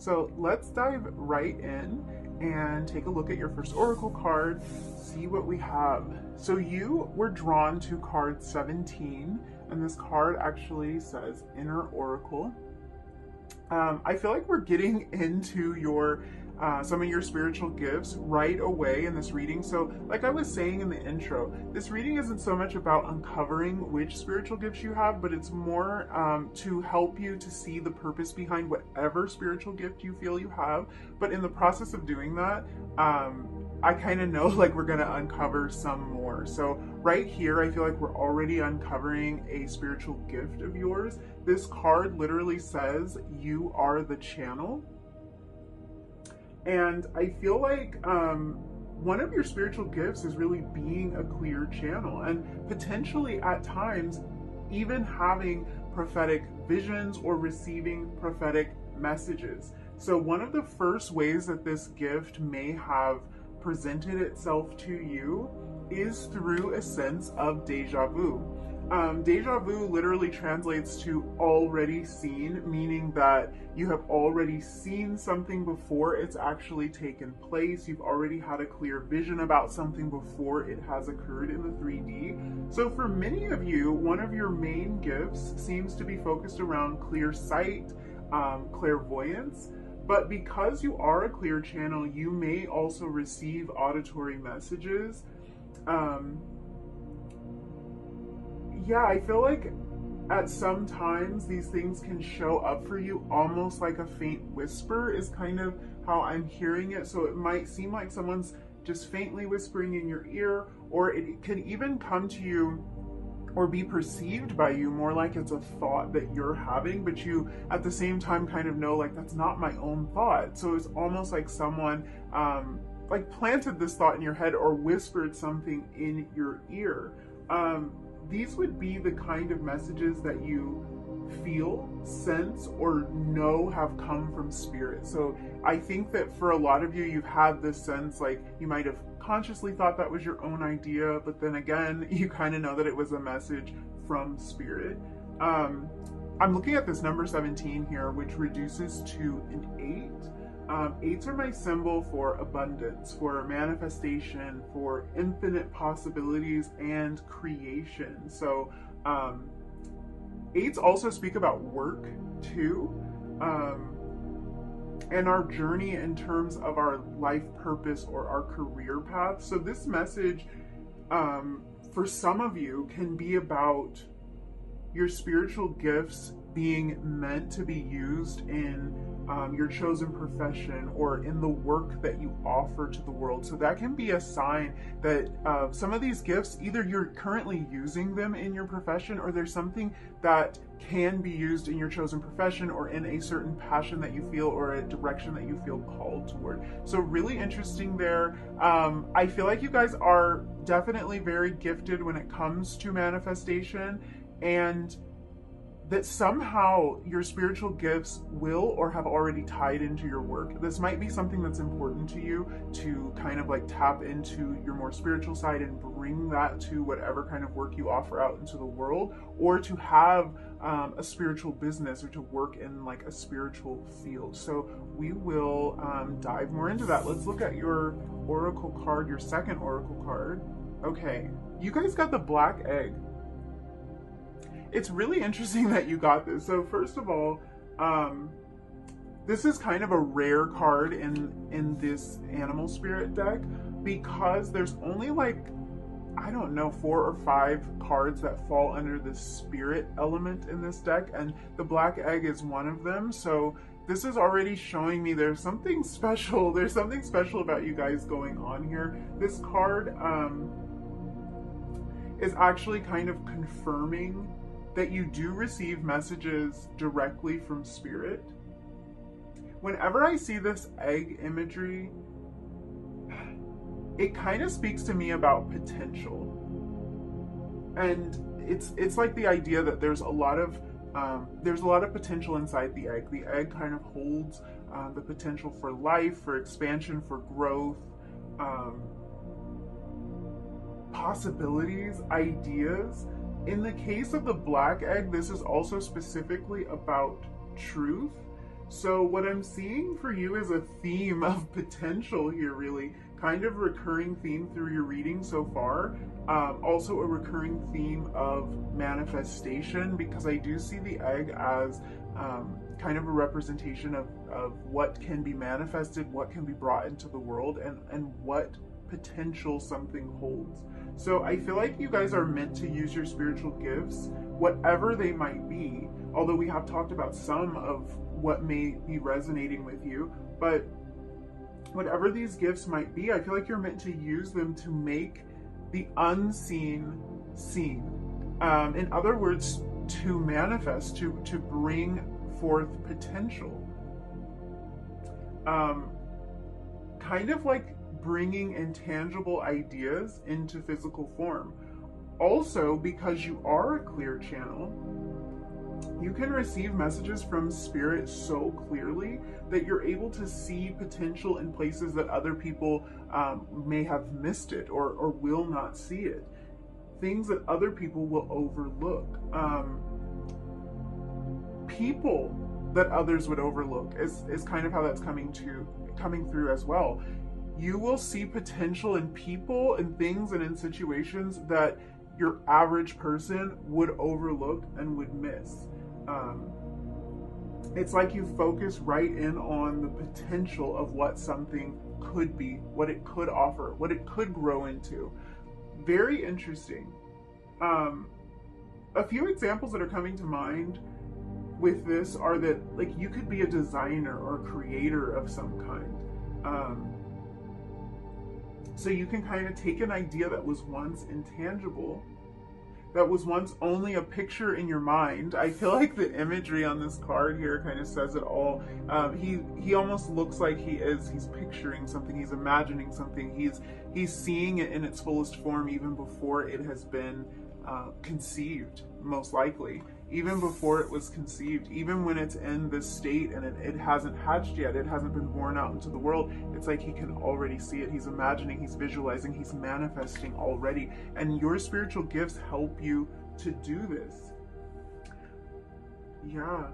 So let's dive right in and take a look at your first oracle card, see what we have. So you were drawn to card 17, and this card actually says Inner Oracle. I feel like we're getting into your some of your spiritual gifts right away in this reading. So like I was saying in the intro, this reading isn't so much about uncovering which spiritual gifts you have, but it's more to help you to see the purpose behind whatever spiritual gift you feel you have. But in the process of doing that, I kind of know like we're going to uncover some more. So right here, I feel like we're already uncovering a spiritual gift of yours. This card literally says you are the channel. And I feel like one of your spiritual gifts is really being a clear channel, and potentially at times even having prophetic visions or receiving prophetic messages. So one of the first ways that this gift may have presented itself to you is through a sense of deja vu. Deja vu literally translates to already seen, meaning that you have already seen something before it's actually taken place. You've already had a clear vision about something before it has occurred in the 3D. So for many of you, one of your main gifts seems to be focused around clear sight, clairvoyance. But because you are a clear channel, you may also receive auditory messages. Yeah, I feel like at some times these things can show up for you almost like a faint whisper is kind of how I'm hearing it. So it might seem like someone's just faintly whispering in your ear, or it could even come to you or be perceived by you more like it's a thought that you're having, but you at the same time kind of know like that's not my own thought. So it's almost like someone like planted this thought in your head or whispered something in your ear. These would be the kind of messages that you feel, sense, or know have come from spirit. So I think that for a lot of you, you've had this sense like you might have consciously thought that was your own idea, but then again, you kind of know that it was a message from spirit. I'm looking at this number 17 here, which reduces to an 8. Eights are my symbol for abundance, for manifestation, for infinite possibilities and creation. So eights also speak about work too, and our journey in terms of our life purpose or our career path. So this message for some of you can be about your spiritual gifts being meant to be used in your chosen profession or in the work that you offer to the world. So that can be a sign that some of these gifts, either you're currently using them in your profession, or there's something that can be used in your chosen profession or in a certain passion that you feel or a direction that you feel called toward. So really interesting there. I feel like you guys are definitely very gifted when it comes to manifestation, and that somehow your spiritual gifts will or have already tied into your work. This might be something that's important to you to kind of like tap into your more spiritual side and bring that to whatever kind of work you offer out into the world, or to have a spiritual business or to work in like a spiritual field. So we will dive more into that. Let's look at your oracle card, your second oracle card. Okay, you guys got the Black Egg. It's really interesting that you got this. So first of all, this is kind of a rare card in this animal spirit deck, because there's only like, I don't know, 4 or 5 cards that fall under the spirit element in this deck, and the Black Egg is one of them. So this is already showing me there's something special. There's something special about you guys going on here. This card is actually kind of confirming that you do receive messages directly from spirit. Whenever I see this egg imagery, it kind of speaks to me about potential. And it's like the idea that there's a lot of potential inside the egg. The egg kind of holds the potential for life, for expansion, for growth, possibilities, ideas. In the case of the Black Egg, this is also specifically about truth. So what I'm seeing for you is a theme of potential here, really. Kind of recurring theme through your reading so far. Also a recurring theme of manifestation, because I do see the egg as kind of a representation of what can be manifested, what can be brought into the world, and what potential something holds. So I feel like you guys are meant to use your spiritual gifts, whatever they might be, although we have talked about some of what may be resonating with you, but whatever these gifts might be, I feel like you're meant to use them to make the unseen seen. In other words, to manifest, to bring forth potential. Kind of like bringing intangible ideas into physical form. Also, because you are a clear channel, you can receive messages from spirit so clearly that you're able to see potential in places that other people may have missed it or will not see it. Things that other people will overlook. People that others would overlook is kind of how that's coming through as well. You will see potential in people and things and in situations that your average person would overlook and would miss. It's like you focus right in on the potential of what something could be, what it could offer, what it could grow into. Very interesting. A few examples that are coming to mind with this are that, like, you could be a designer or a creator of some kind. So you can kind of take an idea that was once intangible, that was once only a picture in your mind. I feel like the imagery on this card here kind of says it all. He almost looks like he's picturing something, he's imagining something, he's seeing it in its fullest form even before it has been conceived, most likely. Even before it was conceived, even when it's in this state and it hasn't hatched yet, it hasn't been born out into the world, it's like he can already see it. He's imagining, he's visualizing, he's manifesting already. And your spiritual gifts help you to do this. Yeah.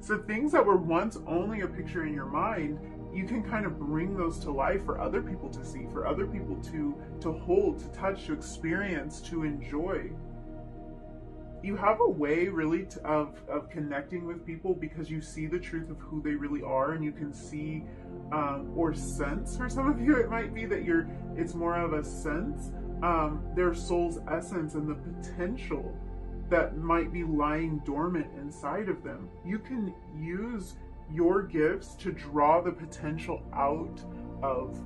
So things that were once only a picture in your mind, you can kind of bring those to life for other people to see, for other people to hold, to touch, to experience, to enjoy. You have a way really of connecting with people because you see the truth of who they really are, and you can see or sense, for some of you it might be that it's more of a sense, their soul's essence and the potential that might be lying dormant inside of them. You can use your gifts to draw the potential out of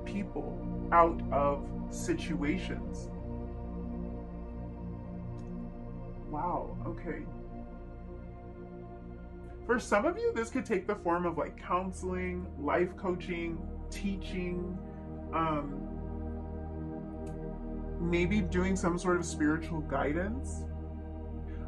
people, out of situations. Wow, okay. For some of you, this could take the form of like counseling, life coaching, teaching, maybe doing some sort of spiritual guidance.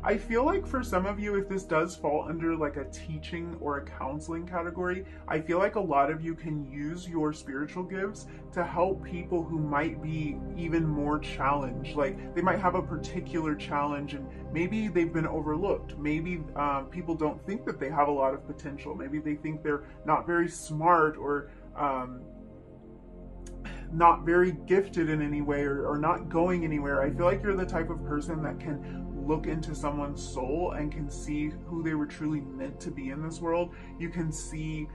I feel like for some of you, if this does fall under like a teaching or a counseling category, I feel like a lot of you can use your spiritual gifts to help people who might be even more challenged. Like they might have a particular challenge and maybe they've been overlooked. Maybe people don't think that they have a lot of potential. Maybe they think they're not very smart or not very gifted in any way or not going anywhere. I feel like you're the type of person that can look into someone's soul and can see who they were truly meant to be in this world. You can see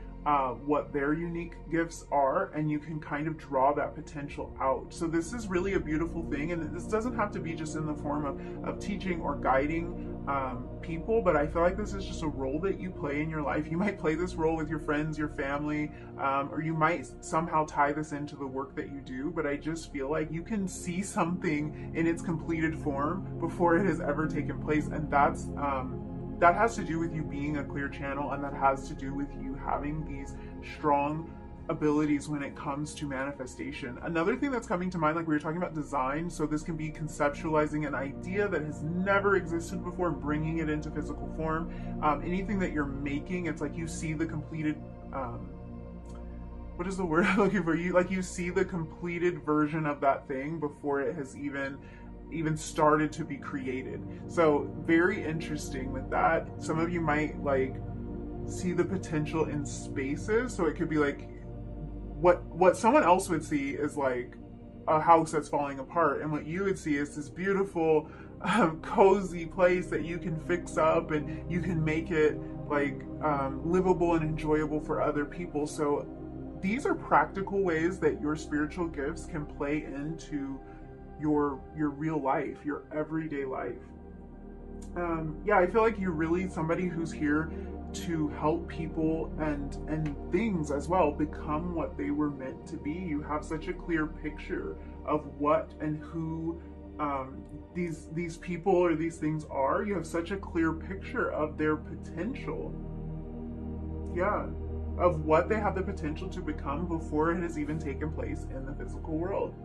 what their unique gifts are, and you can kind of draw that potential out. So this is really a beautiful thing, and this doesn't have to be just in the form of teaching or guiding people, but I feel like this is just a role that you play in your life. You might play this role with your friends, your family, or you might somehow tie this into the work that you do, but I just feel like you can see something in its completed form before it has ever taken place, and that has to do with you being a clear channel, and that has to do with you having these strong abilities when it comes to manifestation. Another thing that's coming to mind, like we were talking about design, so this can be conceptualizing an idea that has never existed before and bringing it into physical form. Anything that you're making, it's like you see the completed what is the word I'm looking for? You see the completed version of that thing before it has even started to be created. So very interesting with that. Some of you might like see the potential in spaces. So it could be like what someone else would see is like a house that's falling apart, and what you would see is this beautiful cozy place that you can fix up and you can make it like livable and enjoyable for other people. So these are practical ways that your spiritual gifts can play into your real life, your everyday life. Yeah, I feel like you're really somebody who's here to help people and things as well become what they were meant to be. You have such a clear picture of what and who these people or these things are. You have such a clear picture of their potential. Yeah, of what they have the potential to become before it has even taken place in the physical world.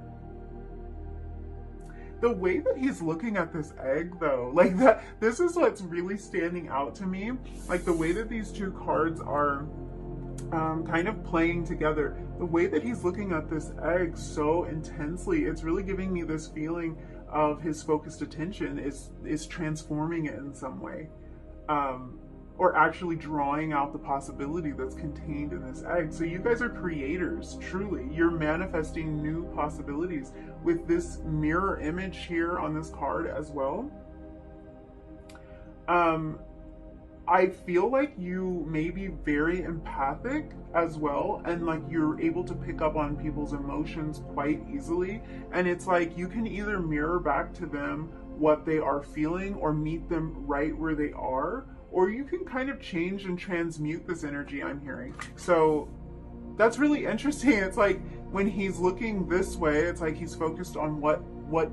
The way that he's looking at this egg though, like that, this is what's really standing out to me. Like the way that these two cards are kind of playing together, the way that he's looking at this egg so intensely, it's really giving me this feeling of his focused attention is transforming it in some way. Or actually drawing out the possibility that's contained in this egg. So you guys are creators, truly. You're manifesting new possibilities with this mirror image here on this card as well. I feel like you may be very empathic as well, and like you're able to pick up on people's emotions quite easily. And it's like you can either mirror back to them what they are feeling or meet them right where they are, or you can kind of change and transmute this energy I'm hearing. So that's really interesting. It's like when he's looking this way, it's like he's focused on what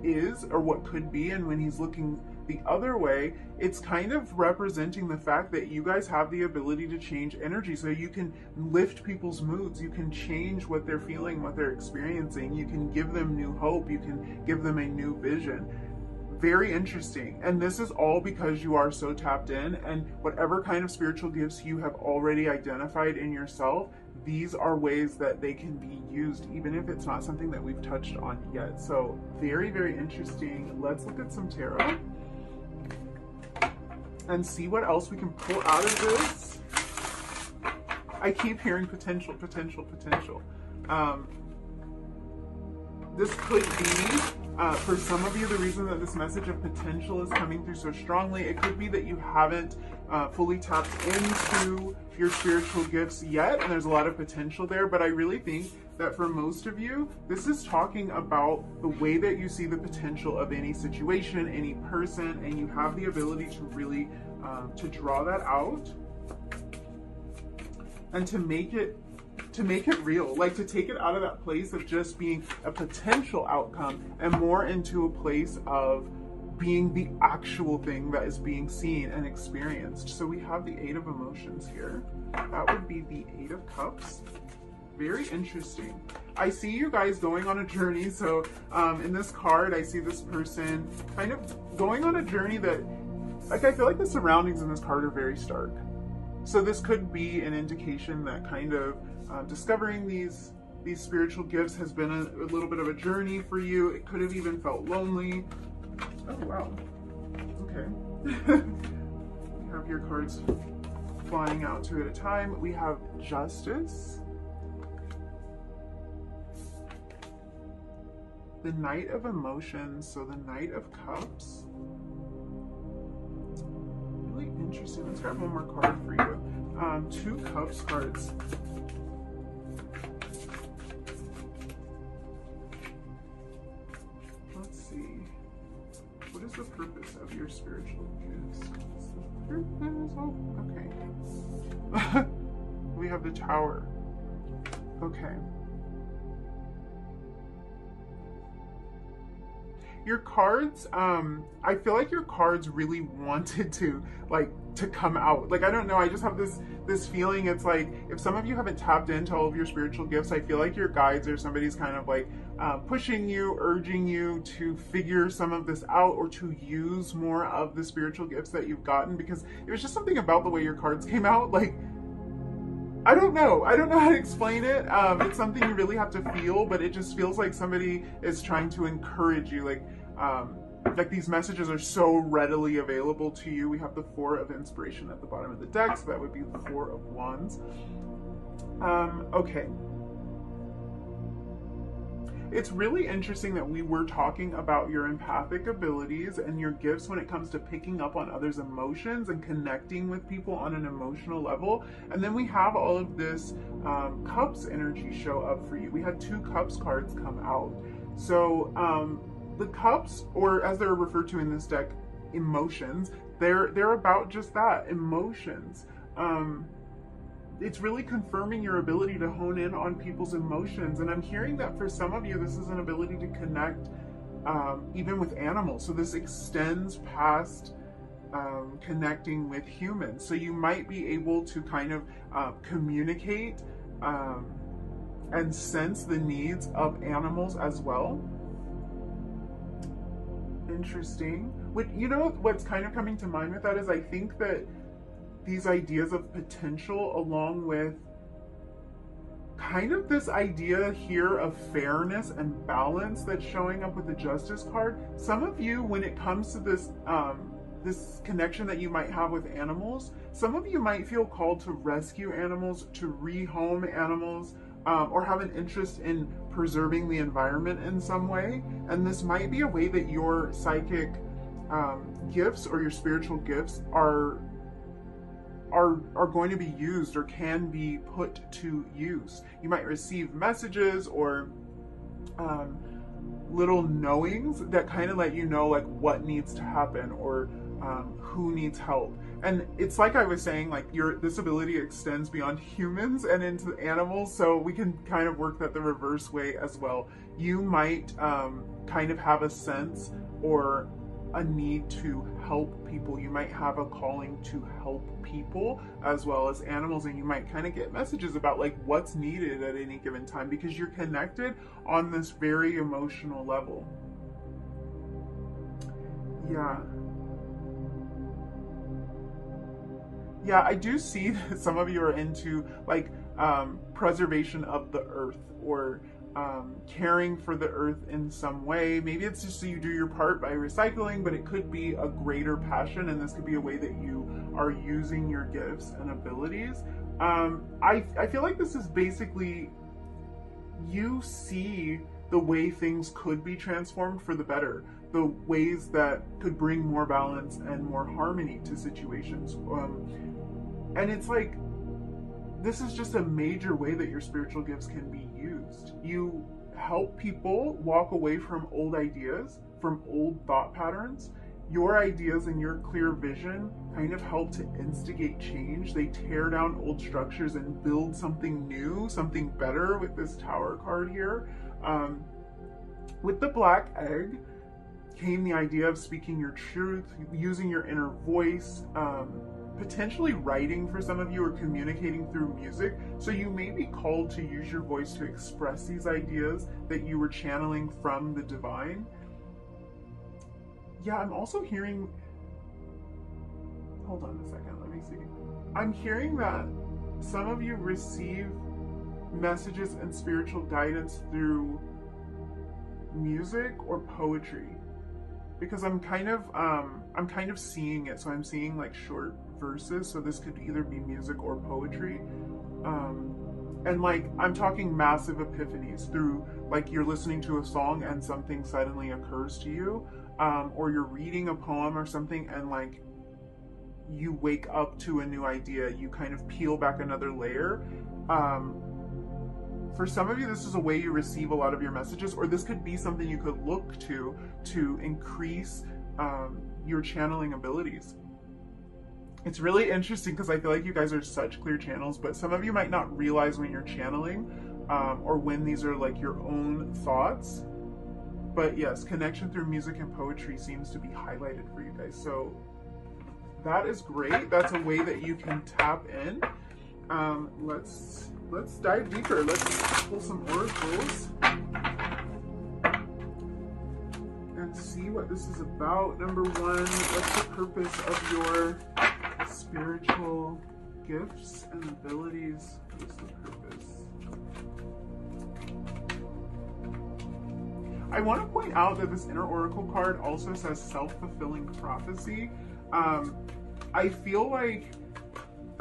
is or what could be, and when he's looking the other way, it's kind of representing the fact that you guys have the ability to change energy. So you can lift people's moods, you can change what they're feeling, what they're experiencing, you can give them new hope, you can give them a new vision. Very interesting. And this is all because you are so tapped in, and whatever kind of spiritual gifts you have already identified in yourself, these are ways that they can be used, even if it's not something that we've touched on yet. So very, very interesting. Let's look at some tarot and see what else we can pull out of this. I keep hearing potential, potential, potential. This could be, for some of you, the reason that this message of potential is coming through so strongly, it could be that you haven't fully tapped into your spiritual gifts yet, and there's a lot of potential there. But I really think that for most of you, this is talking about the way that you see the potential of any situation, any person, and you have the ability to really to draw that out and to make it real, like to take it out of that place of just being a potential outcome and more into a place of being the actual thing that is being seen and experienced. So we have the Eight of Emotions here. That would be the Eight of Cups. Very interesting. I see you guys going on a journey. So in this card, I see this person kind of going on a journey that, like, I feel like the surroundings in this card are very stark. So this could be an indication that kind of discovering these spiritual gifts has been a little bit of a journey for you. It could have even felt lonely. Oh, wow. Okay. We have your cards flying out two at a time. We have Justice, the Knight of Emotions, so the Knight of Cups. Really interesting. Let's grab one more card for you. Two Cups cards. Let's see. What is the purpose of your spiritual gifts? What's the purpose? Oh, okay. We have the Tower. Okay. Your cards, I feel like your cards really wanted to come out. Like, I don't know, I just have this feeling. It's like, if some of you haven't tapped into all of your spiritual gifts, I feel like your guides or somebody's kind of like pushing you, urging you to figure some of this out or to use more of the spiritual gifts that you've gotten, because it was just something about the way your cards came out. Like, I don't know how to explain it. It's something you really have to feel, but it just feels like somebody is trying to encourage you. Like, like these messages are so readily available to you. We have the Four of Inspiration at the bottom of the deck, so that would be the Four of Wands. Okay. It's really interesting that we were talking about your empathic abilities and your gifts when it comes to picking up on others' emotions and connecting with people on an emotional level. And then we have all of this Cups energy show up for you. We had 2 Cups cards come out. So the Cups, or as they're referred to in this deck, emotions, they're about just that, emotions. It's really confirming your ability to hone in on people's emotions. And I'm hearing that for some of you, this is an ability to connect even with animals. So this extends past connecting with humans. So you might be able to kind of communicate and sense the needs of animals as well. Interesting. You know what's kind of coming to mind with that is I think that these ideas of potential, along with kind of this idea here of fairness and balance that's showing up with the Justice card. Some of you, when it comes to this this connection that you might have with animals, some of you might feel called to rescue animals, to rehome animals, or have an interest in preserving the environment in some way. And this might be a way that your psychic gifts or your spiritual gifts are going to be used or can be put to use. You might receive messages or little knowings that kind of let you know like what needs to happen or who needs help. And it's like I was saying, like this ability extends beyond humans and into animals, so we can kind of work that the reverse way as well. You might kind of have a sense or a need to help people. You might have a calling to help people as well as animals, and you might kind of get messages about like what's needed at any given time because you're connected on this very emotional level. Yeah, I do see that some of you are into like preservation of the earth or caring for the earth in some way. Maybe it's just so you do your part by recycling, but it could be a greater passion, and this could be a way that you are using your gifts and abilities. I feel like this is basically you see the way things could be transformed for the better, the ways that could bring more balance and more harmony to situations. And it's like, this is just a major way that your spiritual gifts can be used. You help people walk away from old ideas, from old thought patterns. Your ideas and your clear vision kind of help to instigate change. They tear down old structures and build something new, something better with this Tower card here. With the Black Egg came the idea of speaking your truth, using your inner voice, potentially writing for some of you or communicating through music. So you may be called to use your voice to express these ideas that you were channeling from the divine. Yeah, I'm also hearing, hold on a second, let me see. I'm hearing that some of you receive messages and spiritual guidance through music or poetry, because I'm kind of seeing it. So I'm seeing like short verses, so this could either be music or poetry. And like I'm talking massive epiphanies through, like you're listening to a song and something suddenly occurs to you, or you're reading a poem or something and like you wake up to a new idea, you kind of peel back another layer. For some of you, this is a way you receive a lot of your messages, or this could be something you could look to increase your channeling abilities. It's really interesting because I feel like you guys are such clear channels, but some of you might not realize when you're channeling or when these are like your own thoughts. But yes, connection through music and poetry seems to be highlighted for you guys. So that is great. That's a way that you can tap in. Let's dive deeper. Let's pull some oracles and see what this is about. Number one, what's the purpose of your spiritual gifts and abilities? What's the purpose? I want to point out that this inner oracle card also says self-fulfilling prophecy. I feel like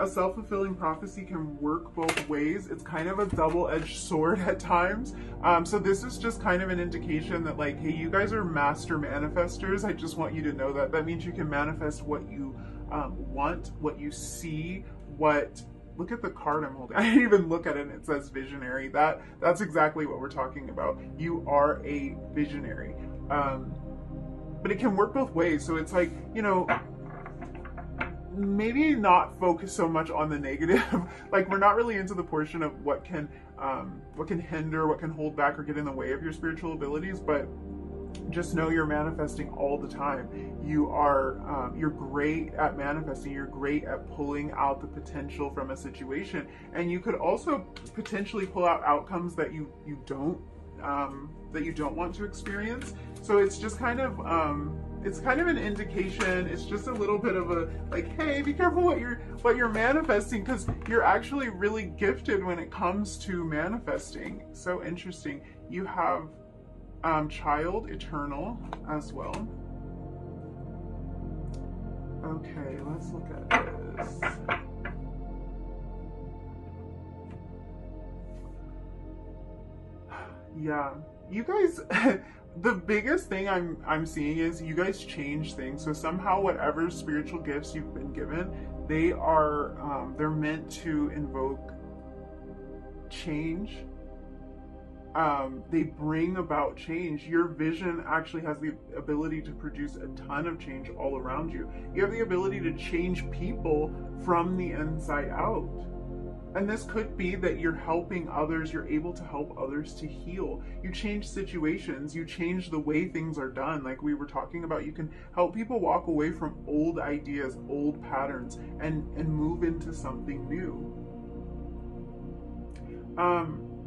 a self-fulfilling prophecy can work both ways. It's kind of a double-edged sword at times. So this is just kind of an indication that, like, hey, you guys are master manifestors. I just want you to know that. That means you can manifest what you want, what you see, what... Look at the card I'm holding. I didn't even look at it and it says visionary. That's exactly what we're talking about. You are a visionary. But it can work both ways. So it's like, you know, maybe not focus so much on the negative. Like, we're not really into the portion of what can hinder, what can hold back or get in the way of your spiritual abilities, but just know you're manifesting all the time. You're great at manifesting. You're great at pulling out the potential from a situation, and you could also potentially pull out outcomes that you don't want to experience. So it's just kind of an indication. It's just a little bit of a, like, hey, be careful what you're manifesting, because you're actually really gifted when it comes to manifesting. So interesting. You have child eternal as well. Okay, let's look at this. Yeah, you guys, the biggest thing I'm seeing is you guys change things. So somehow whatever spiritual gifts you've been given, they're meant to invoke change. They bring about change. Your vision actually has the ability to produce a ton of change all around you. You have the ability to change people from the inside out. And this could be that you're helping others, you're able to help others to heal. You change situations, you change the way things are done. Like we were talking about, you can help people walk away from old ideas, old patterns, and move into something new.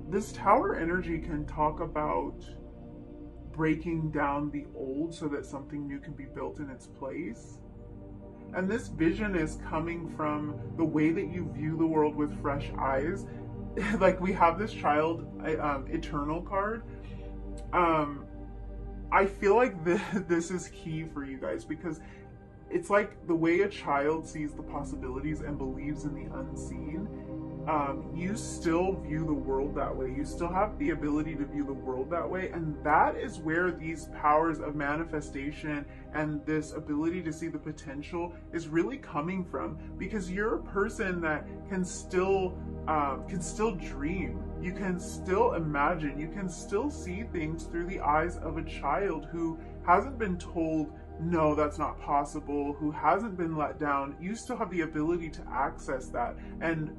This tower energy can talk about breaking down the old so that something new can be built in its place. And this vision is coming from the way that you view the world with fresh eyes. Like we have this child eternal card. I feel like this is key for you guys, because it's like the way a child sees the possibilities and believes in the unseen. You still view the world that way. You still have the ability to view the world that way. And that is where these powers of manifestation and this ability to see the potential is really coming from, because you're a person that can still dream. You can still imagine. You can still see things through the eyes of a child who hasn't been told, no, that's not possible, who hasn't been let down. You still have the ability to access that. And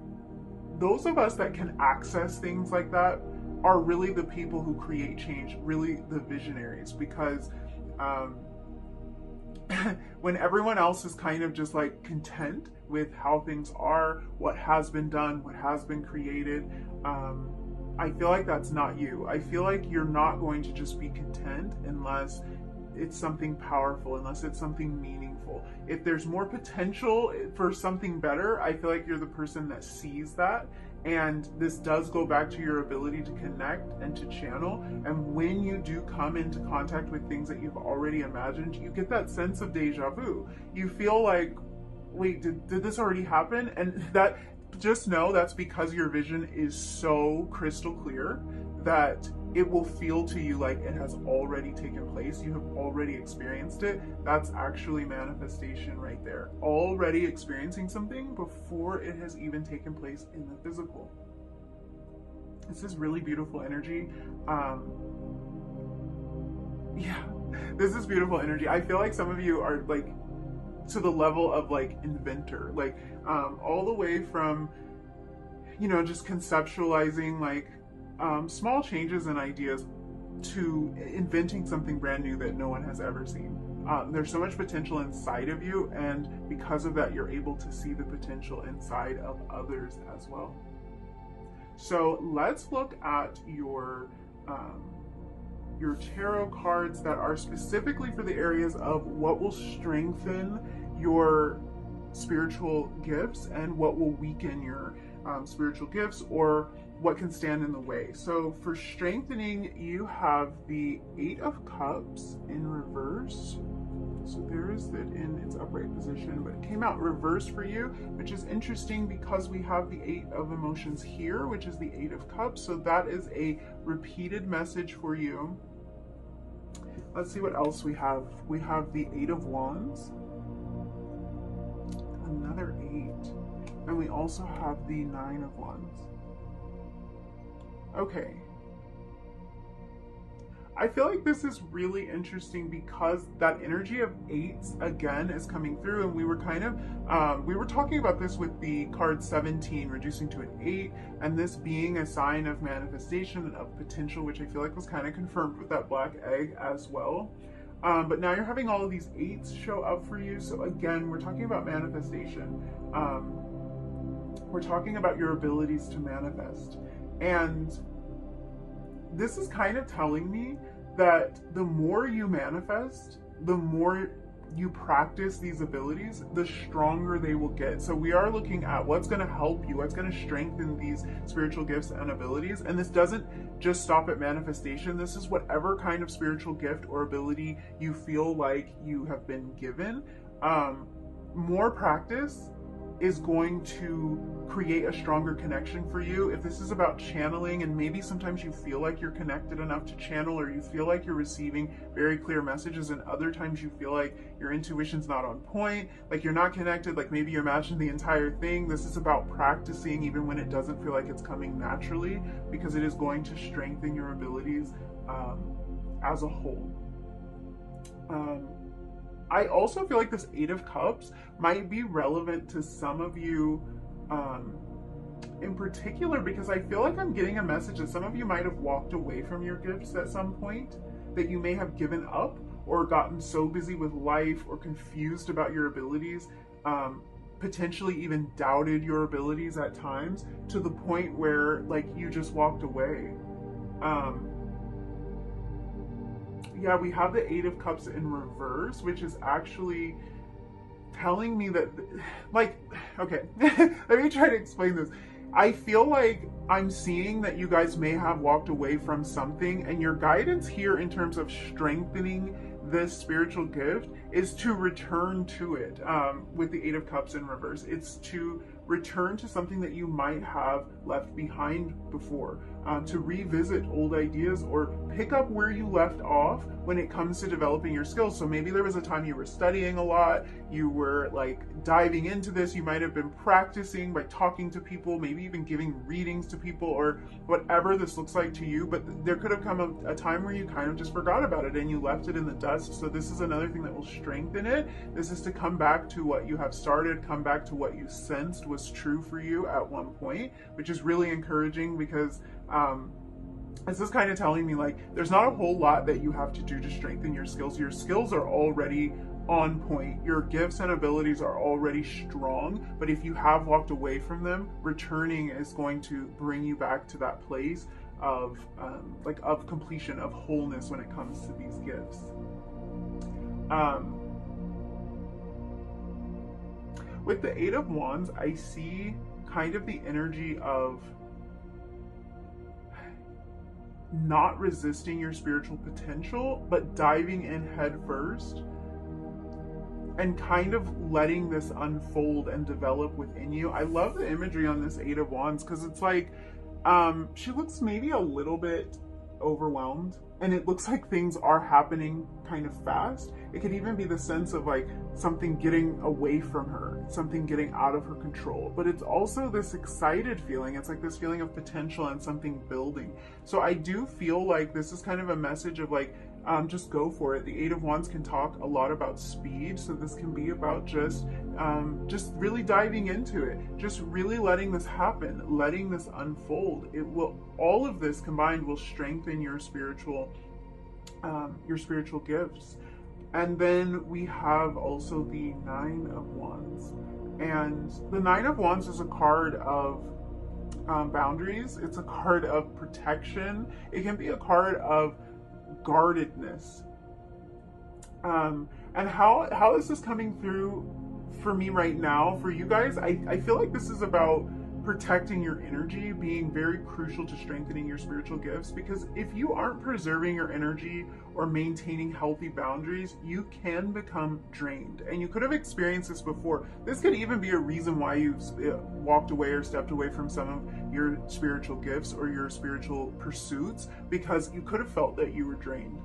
those of us that can access things like that are really the people who create change, really the visionaries, because when everyone else is kind of just like content with how things are, what has been done, what has been created, I feel like that's not you. I feel like you're not going to just be content unless it's something powerful, unless it's something meaningful. If there's more potential for something better, I feel like you're the person that sees that. And this does go back to your ability to connect and to channel. And when you do come into contact with things that you've already imagined, you get that sense of deja vu. You feel like, wait, did this already happen? And that, just know that's because your vision is so crystal clear that it will feel to you like it has already taken place. You have already experienced it. That's actually manifestation right there. Already experiencing something before it has even taken place in the physical. This is really beautiful energy. Yeah, this is beautiful energy. I feel like some of you are like to the level of like inventor, like all the way from, you know, just conceptualizing like small changes and ideas to inventing something brand new that no one has ever seen. There's so much potential inside of you, and because of that, you're able to see the potential inside of others as well. So let's look at your tarot cards that are specifically for the areas of what will strengthen your spiritual gifts and what will weaken your spiritual gifts, or what can stand in the way. So for strengthening, you have the 8 of Cups in reverse. So there is it in its upright position, but it came out reversed for you, which is interesting because we have the 8 of Emotions here, which is the 8 of Cups. So that is a repeated message for you. Let's see what else we have. We have the 8 of Wands, another 8, and we also have the 9 of Wands. Okay. I feel like this is really interesting because that energy of 8s again is coming through, and we were kind of we were talking about this with the card 17 reducing to an 8, and this being a sign of manifestation and of potential, which I feel like was kind of confirmed with that black egg as well. But now you're having all of these 8s show up for you. So again, we're talking about manifestation. We're talking about your abilities to manifest, and this is kind of telling me that the more you manifest, the more you practice these abilities, the stronger they will get. So we are looking at what's going to help you, what's going to strengthen these spiritual gifts and abilities. And this doesn't just stop at manifestation. This is whatever kind of spiritual gift or ability you feel like you have been given. More practice is going to create a stronger connection for you. If this is about channeling, and maybe sometimes you feel like you're connected enough to channel, or you feel like you're receiving very clear messages, and other times you feel like your intuition's not on point, like you're not connected, like maybe you imagine the entire thing. This is about practicing even when it doesn't feel like it's coming naturally, because it is going to strengthen your abilities as a whole. I also feel like this 8 of Cups might be relevant to some of you in particular, because I feel like I'm getting a message that some of you might have walked away from your gifts at some point, that you may have given up or gotten so busy with life or confused about your abilities, potentially even doubted your abilities at times, to the point where like you just walked away. Yeah, we have the 8 of Cups in reverse, which is actually telling me that, like, okay, let me try to explain this. I feel like I'm seeing that you guys may have walked away from something, and your guidance here in terms of strengthening this spiritual gift is to return to it. With the 8 of Cups in reverse, it's to return to something that you might have left behind before, to revisit old ideas or pick up where you left off when it comes to developing your skills. So maybe there was a time you were studying a lot, you were like diving into this, you might have been practicing by talking to people, maybe even giving readings to people, or whatever this looks like to you, but there could have come a time where you kind of just forgot about it and you left it in the dust. So this is another thing that will strengthen it. This is to come back to what you have started, come back to what you sensed was true for you at one point, which is really encouraging, because this is kind of telling me like there's not a whole lot that you have to do to strengthen your skills. Your skills are already on point. Your gifts and abilities are already strong, but if you have walked away from them, returning is going to bring you back to that place of of completion, of wholeness when it comes to these gifts. With the 8 of Wands, I see kind of the energy of not resisting your spiritual potential, but diving in head first and kind of letting this unfold and develop within you. I love the imagery on this 8 of Wands, because it's like she looks maybe a little bit overwhelmed, and it looks like things are happening kind of fast. It could even be the sense of like something getting away from her, something getting out of her control, but it's also this excited feeling. It's like this feeling of potential and something building. So I do feel like this is kind of a message of like, just go for it. The 8 of Wands can talk a lot about speed, so this can be about just really diving into it, just really letting this happen, letting this unfold. It will, all of this combined will strengthen your spiritual gifts. And then we have also the 9 of Wands, and the 9 of Wands is a card of boundaries. It's a card of protection. It can be a card of guardedness. And how this is coming through for me right now, for you guys, I feel like this is about protecting your energy being very crucial to strengthening your spiritual gifts, because if you aren't preserving your energy or maintaining healthy boundaries, you can become drained. And you could have experienced this before. This could even be a reason why you've walked away or stepped away from some of your spiritual gifts or your spiritual pursuits, because you could have felt that you were drained.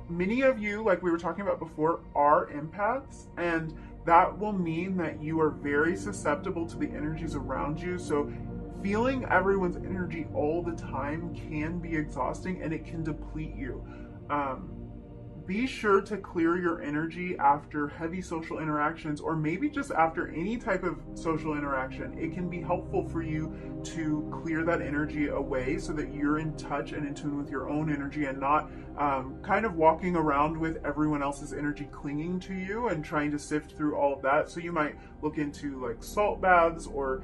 Many of you, like we were talking about before, are empaths, and that will mean that you are very susceptible to the energies around you. So feeling everyone's energy all the time can be exhausting, and it can deplete you. Be sure to clear your energy after heavy social interactions, or maybe just after any type of social interaction. It can be helpful for you to clear that energy away so that you're in touch and in tune with your own energy, and not kind of walking around with everyone else's energy clinging to you and trying to sift through all of that. So you might look into like salt baths or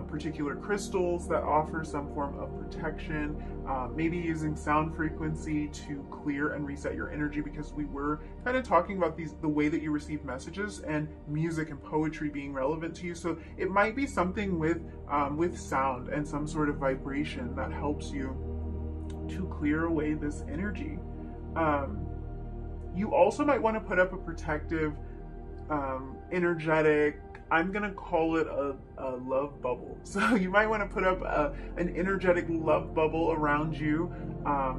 particular crystals that offer some form of protection. Maybe using sound frequency to clear and reset your energy, because we were kind of talking about the way that you receive messages and music and poetry being relevant to you. So it might be something with sound and some sort of vibration that helps you to clear away this energy. You also might want to put up a protective, energetic, I'm going to call it a love bubble. So you might want to put up an energetic love bubble around you,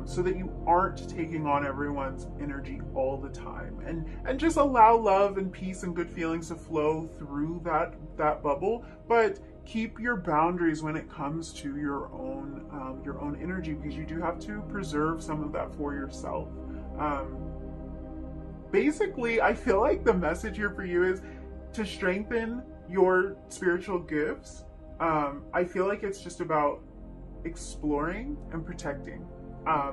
so that you aren't taking on everyone's energy all the time, and just allow love and peace and good feelings to flow through that bubble, but keep your boundaries when it comes to your own energy, because you do have to preserve some of that for yourself. Basically, I feel like the message here for you is to strengthen your spiritual gifts. I feel like it's just about exploring and protecting.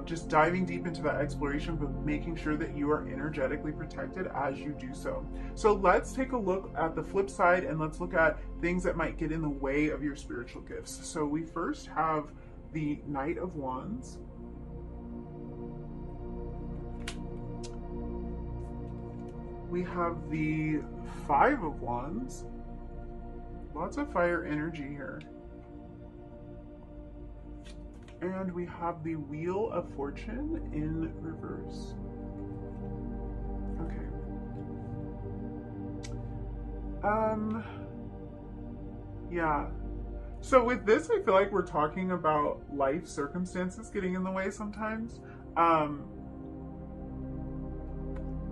Just diving deep into that exploration, but making sure that you are energetically protected as you do so. So let's take a look at the flip side, and let's look at things that might get in the way of your spiritual gifts. So we first have the Knight of Wands. We have the Five of Wands. Lots of fire energy here. And we have the Wheel of Fortune in reverse. Okay. Yeah. So with this, I feel like we're talking about life circumstances getting in the way sometimes.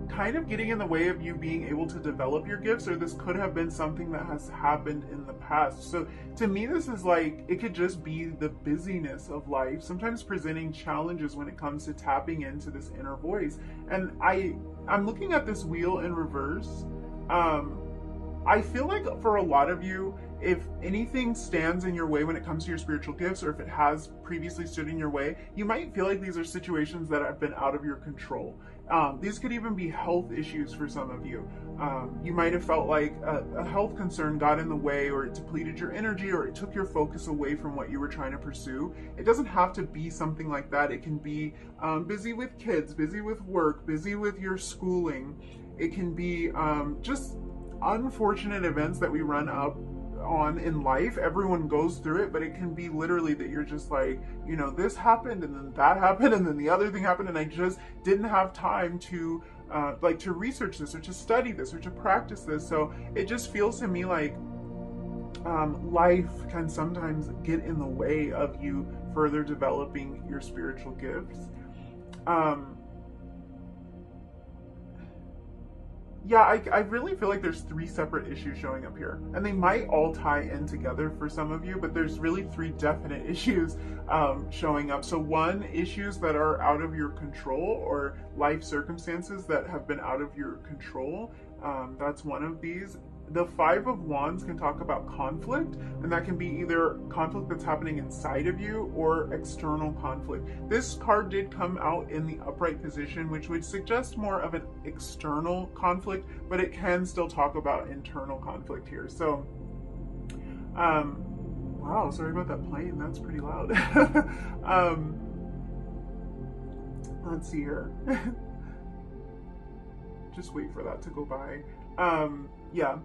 Kind of getting in the way of you being able to develop your gifts, or this could have been something that has happened in the past. So to me, this is like, it could just be the busyness of life, sometimes presenting challenges when it comes to tapping into this inner voice. And I'm looking at this wheel in reverse. I feel like for a lot of you, if anything stands in your way when it comes to your spiritual gifts, or if it has previously stood in your way, you might feel like these are situations that have been out of your control. These could even be health issues for some of you. You might have felt like a health concern got in the way, or it depleted your energy, or it took your focus away from what you were trying to pursue. It doesn't have to be something like that. It can be busy with kids, busy with work, busy with your schooling. It can be just unfortunate events that we run up on in life. Everyone goes through it, but it can be literally that you're just like, you know, this happened and then that happened and then the other thing happened, and I just didn't have time to to research this or to study this or to practice this. So it just feels to me like life can sometimes get in the way of you further developing your spiritual gifts. Yeah, I really feel like there's three separate issues showing up here, and they might all tie in together for some of you, but there's really three definite issues showing up. So one, issues that are out of your control, or life circumstances that have been out of your control. That's one of these. The Five of Wands can talk about conflict, and that can be either conflict that's happening inside of you or external conflict. This card did come out in the upright position, which would suggest more of an external conflict, but it can still talk about internal conflict here. So, wow, sorry about that plane. That's pretty loud. Let's see here. Just wait for that to go by. Yeah.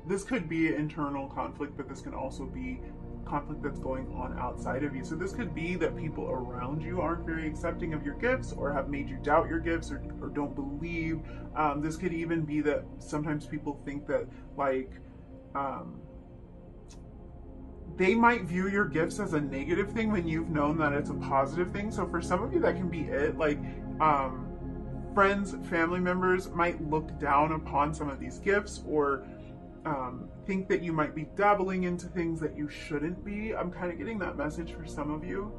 this could be internal conflict, but this can also be conflict that's going on outside of you. So this could be that people around you aren't very accepting of your gifts, or have made you doubt your gifts, or don't believe. This could even be that sometimes people think that, like, they might view your gifts as a negative thing when you've known that it's a positive thing. So for some of you, that can be it. Like, friends, family members might look down upon some of these gifts, or think that you might be dabbling into things that you shouldn't be. I'm kind of getting that message for some of you.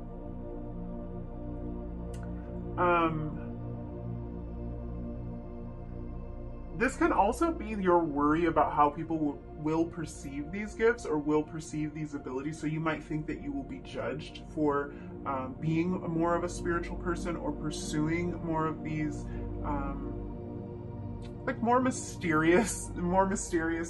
This can also be your worry about how people will perceive these gifts, or will perceive these abilities. So you might think that you will be judged for being more of a spiritual person, or pursuing more of these like more mysterious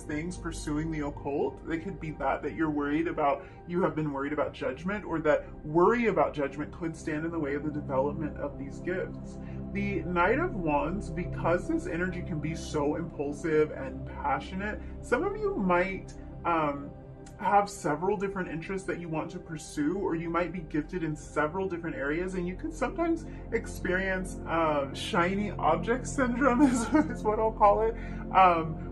things, pursuing the occult. They could be that you're worried about, you have been worried about judgment, or that worry about judgment could stand in the way of the development of these gifts. The Knight of Wands, because this energy can be so impulsive and passionate, some of you might have several different interests that you want to pursue, or you might be gifted in several different areas, and you could sometimes experience shiny object syndrome is what I'll call it,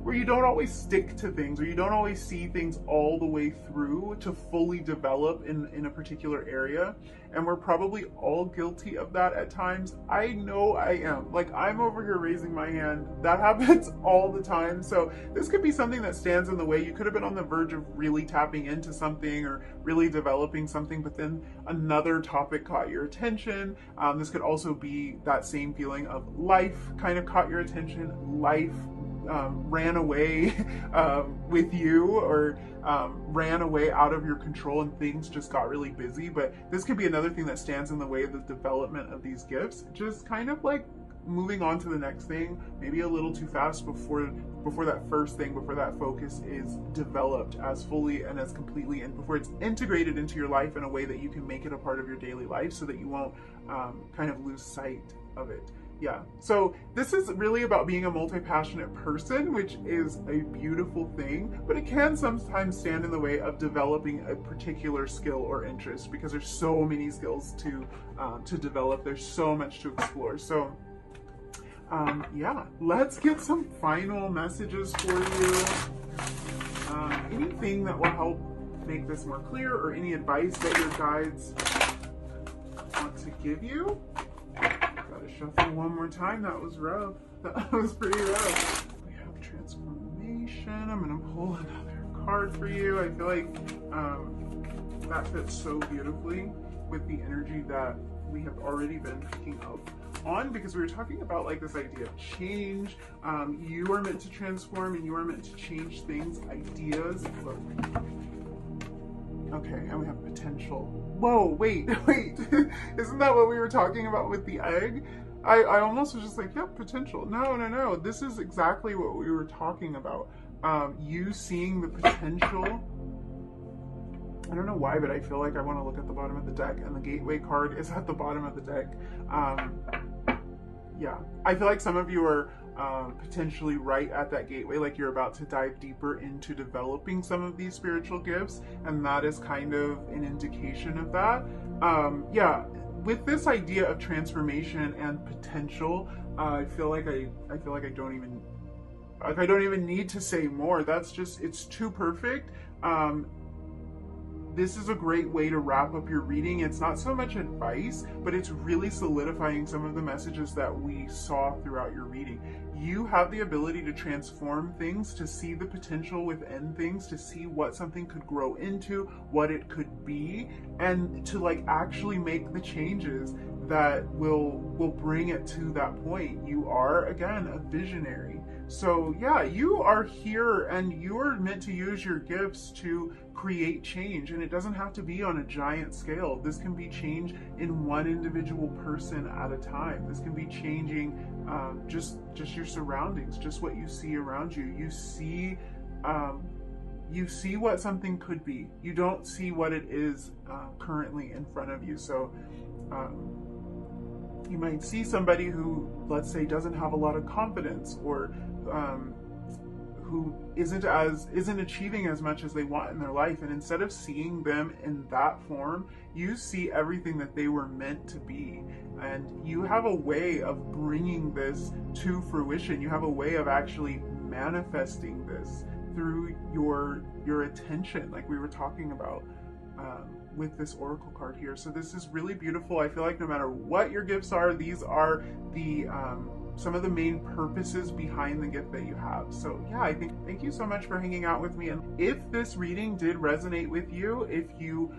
where you don't always stick to things, or you don't always see things all the way through to fully develop in a particular area. And we're probably all guilty of that at times. I know I am. Like, I'm over here raising my hand. That happens all the time. So this could be something that stands in the way. You could have been on the verge of really tapping into something, or really developing something, but then another topic caught your attention. This could also be that same feeling of life kind of caught your attention. Life ran away with you, or ran away out of your control, and things just got really busy. But this could be another thing that stands in the way of the development of these gifts. Just kind of like moving on to the next thing, maybe a little too fast before that first thing, before that focus is developed as fully and as completely, and before it's integrated into your life in a way that you can make it a part of your daily life, so that you won't kind of lose sight of it. Yeah, so this is really about being a multi-passionate person, which is a beautiful thing, but it can sometimes stand in the way of developing a particular skill or interest, because there's so many skills to develop. There's so much to explore. So yeah, let's get some final messages for you. Anything that will help make this more clear, or any advice that your guides want to give you. Shuffle one more time. That was rough. That was pretty rough. We have transformation. I'm gonna pull another card for you. I feel like that fits so beautifully with the energy that we have already been picking up on, because we were talking about like this idea of change. You are meant to transform, and you are meant to change things, ideas. Look. Okay, and we have potential. Whoa, wait. Isn't that what we were talking about with the egg? I almost was just like, yeah, potential. No. This is exactly what we were talking about. You seeing the potential. I don't know why, but I feel like I want to look at the bottom of the deck, and the gateway card is at the bottom of the deck. Yeah, I feel like some of you are potentially right at that gateway, like you're about to dive deeper into developing some of these spiritual gifts, and that is kind of an indication of that. Yeah, with this idea of transformation and potential, I feel like I don't even need to say more. That's just, it's too perfect. This is a great way to wrap up your reading. It's not so much advice, but it's really solidifying some of the messages that we saw throughout your reading. You have the ability to transform things, to see the potential within things, to see what something could grow into, what it could be, and to like actually make the changes that will bring it to that point. You are, again, a visionary. So yeah, you are here, and you are meant to use your gifts to create change, and it doesn't have to be on a giant scale. This can be change in one individual person at a time. This can be changing just your surroundings, just what you see around you. You see what something could be. You don't see what it is currently in front of you. So you might see somebody who, let's say, doesn't have a lot of confidence, or who isn't achieving as much as they want in their life, and instead of seeing them in that form, you see everything that they were meant to be. And you have a way of bringing this to fruition. You have a way of actually manifesting this through your attention, like we were talking about with this oracle card here. So this is really beautiful. I feel like no matter what your gifts are, these are the some of the main purposes behind the gift that you have. So yeah, thank you so much for hanging out with me. And if this reading did resonate with you, if you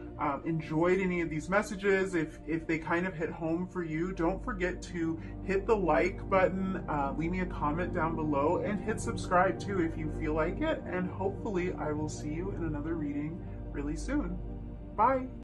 enjoyed any of these messages, if they kind of hit home for you, don't forget to hit the like button, leave me a comment down below, and hit subscribe too if you feel like it. And hopefully I will see you in another reading really soon. Bye.